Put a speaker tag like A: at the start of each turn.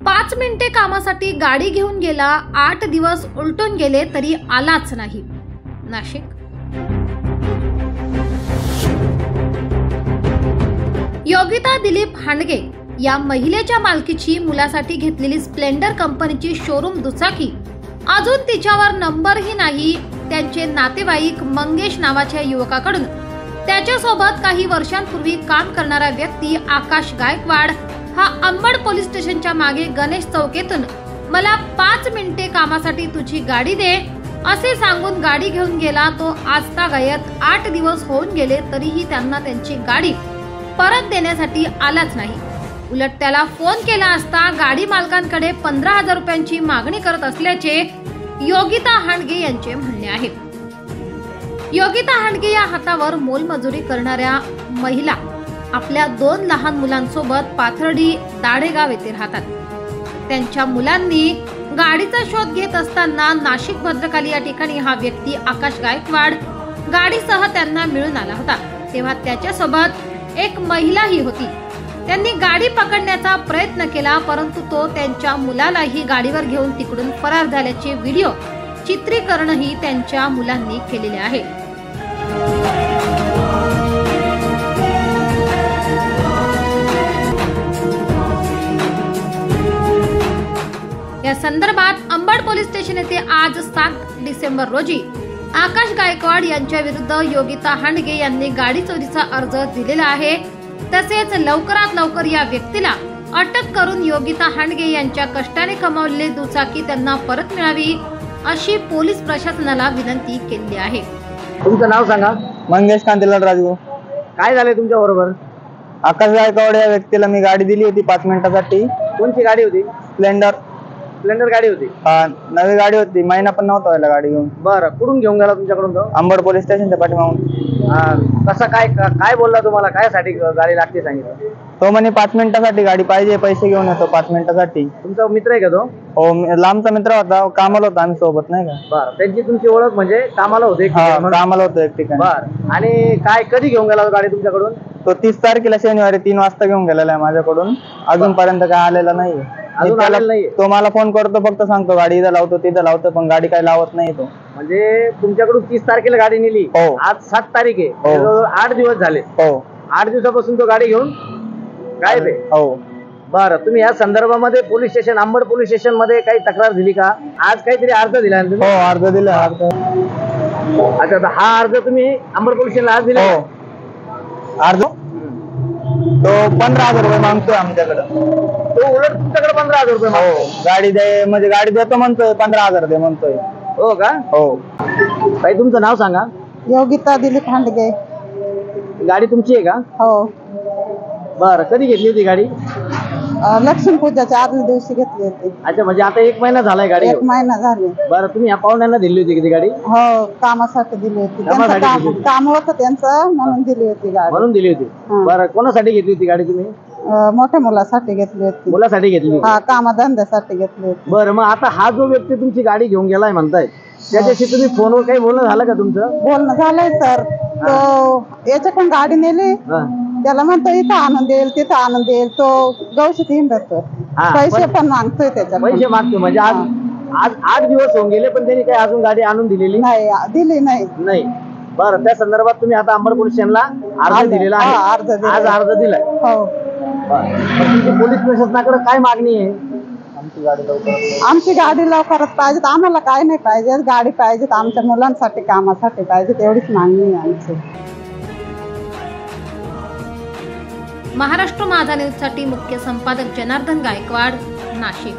A: पाच मिनिटे कामासाठी गाडी घेऊन गेला, 8 दिवस उलटून गेले तरी आलाच नाही. नाशिक. योगिता दिलीप हांडगे या महिलेच्या मालकीची मुलासाठी घेतलेली स्प्लेंडर कंपनीची शोरूम दुचाकी अजून तिच्यावर नंबरही नाही. त्यांचे नातेवाईक मंगेश नावाच्या युवकाकडून त्याच्यासोबत काही वर्षांपूर्वी काम करणारा व्यक्ती आकाश गायकवाड हा अंबड पोलीस स्टेशनच्या मागे गणेश चौक येथून मला 5 मिनिटे कामासाठी तुझी गाडी दे असे सांगून गाडी घेऊन गेला. तो आजतागायत 8 दिवस होऊन गेले तरीही त्यांना त्यांची गाडी परत देण्यासाठी आलाच नाही. उलट त्याला फोन केला असता गाडी मालकांकडे 15,000 रुपयांची मागणी करत असल्याचे योगिता हांडगे यांचे म्हणणे आहे. योगिता हांडगे या हातावर मोलमजुरी करणाऱ्या महिला आपल्या 2 लहान मुलांसोबत पाथर्डी दाढेगाव येथे राहतात. त्यांच्या मुलांनी गाडीचा शोध घेत असताना नाशिक भद्रकाली या ठिकाणी हा व्यक्ती आकाश गायकवाड गाडीसह त्यांना मिळून आला होता. तेव्हा त्याच्यासोबत एक महिलाही होती. त्यांनी गाडी पकडण्याचा प्रयत्न केला परंतु तो त्यांच्या मुलालाही गाडीवर घेऊन तिकडून फरार झाल्याचे व्हिडिओ चित्रीकरणही त्यांच्या मुलांनी केलेले आहे. या संदर्भात अंबड पोलीस स्टेशन येथे आज 7 डिसेंबर रोजी आकाश गायकवाड यांच्या विरुद्ध योगिता हांडगे यांनी गाडी चोरीचा अर्ज दिलेला आहे. तसेच लवकरात लवकर या व्यक्तीला अटक करून योगिता हांडगे यांच्या कष्टाने कमावलेली दुचाकी त्यांना परत मिळावी अशी पोलीस प्रशासनाला विनंती केली आहे.
B: तुमचं नाव सांगा.
C: मंगेश कांतीलाल राजगुरू.
B: काय झाले तुमच्या बरोबर?
C: आकाश गायकवाड या व्यक्तीला मी गाडी दिली होती 5 मिनिटासाठी.
B: कोणती गाडी होती?
C: स्प्लेंडर
B: गाडी होती.
C: हा, नवी गाडी होती. महिना पण नव्हता व्हायला गाडी घेऊन.
B: बरं, कुठून घेऊन गेला तुमच्याकडून तो?
C: अंबड पोलीस स्टेशनच्या पाठीमागून.
B: कसं काय बोलला तुम्हाला? काय साठी गाडी लागते सांगितलं?
C: तो म्हणे 5 मिनिटासाठी गाडी पाहिजे, पैसे घेऊन येतो 5 मिनिटासाठी.
B: तुमचा मित्र आहे का तो?
C: हो, लांबचा मित्र होता, कामाला होता आम्ही सोबत नाही का.
B: बरं, त्यांची तुमची ओळख म्हणजे कामाला होते?
C: कामाला होतो एक ठिकाणी.
B: बरं, आणि काय कधी घेऊन गेला गाडी तुमच्याकडून?
C: तो 30 तारखेला शनिवारी 3 वाजता घेऊन गेलेला आहे माझ्याकडून. अजूनपर्यंत काय आलेला नाही. तो मला फोन करतो, फक्त सांगतो गाडी इथं लावतो तिथं लावतो, पण गाडी काय लावत नाही तो.
B: म्हणजे तुमच्याकडून 30 तारखेला गाडी नेली.
C: हो.
B: आज 7 तारीख आहे. 8 दिवस झाले.
C: हो.
B: 8 दिवसापासून तो गाडी घेऊन गायब आहे.
C: हो.
B: बरं, तुम्ही या संदर्भामध्ये police station Ambad police station मध्ये काही तक्रार दिली का? आज काहीतरी अर्ज दिला ना तुम्ही?
C: हो, अर्ज दिला.
B: अच्छा, हा अर्ज तुम्ही अंबड पोलीस स्टेशनला आज दिला?
C: अर्ज तो 15,000 रुपये मागतोय आमच्याकडे.
B: तो उलट तुमच्याकडे 15,000 रुपये?
C: हो, गाडी दे म्हणजे गाडी देतो म्हणतोय, 15,000 दे म्हणतोय.
B: हो का?
C: हो.
B: ताई, तुमचं नाव सांगा.
D: योगिता दिलीप हांडगे.
B: गाडी तुमची आहे का?
D: हो.
B: बरं, कधी घेतली होती गाडी?
D: लक्ष्मी पूजाच्या आदल्या दिवशी घेतली होती.
B: अच्छा, म्हणजे आता 1 महिना झालाय गाडी?
D: 1 महिना झाले.
B: बरं, तुम्ही या पाहुण्यांना दिली होती किती गाडी?
D: हो, कामासाठी दिली होती. काम होतं त्यांचं म्हणून दिली होती गाडी.
B: म्हणून दिली होती. बरं, कोणासाठी घेतली होती गाडी तुम्ही?
D: मोठ्या मुलासाठी घेतली होती.
B: मुलासाठी घेतली?
D: हा, कामधंद्यासाठी घेतली होती.
B: बरं, मग आता हा जो व्यक्ती तुमची गाडी घेऊन गेलाय म्हणताय, त्याच्याशी तुम्ही फोनवर काही बोलणं झालं का तुमचं?
D: बोलणं झालंय सर. तो याच्याकडून गाडी नेली, त्याला म्हणतो इथं आणून देईल तिथं आणून देईल. तो गवशीत हिंडतो, पैसे पण मागतोय त्याच्या.
B: पैसे मागतो म्हणजे आज 8 दिवस होऊन गेले पण त्यांनी काही अजून गाडी आणून दिलेली
D: दिली नाही.
B: बरं, त्या संदर्भात तुम्ही आता अंबड पोलीस स्टेशनला अर्ज दिलेला आहे? आज अर्ज दिलाय.
D: हो.
B: तुमची पोलीस प्रशासनाकडे काय मागणी आहे?
D: आमची गाडी लवकरात पाहिजे. आम्हाला काय नाही पाहिजे, गाडी पाहिजे. आमच्या मुलांसाठी कामासाठी पाहिजे, एवढीच मागणी आहे आमची.
A: महाराष्ट्र माझा न्यूज साठी मुख्य संपादक जनार्दन गायकवाड, नाशिक.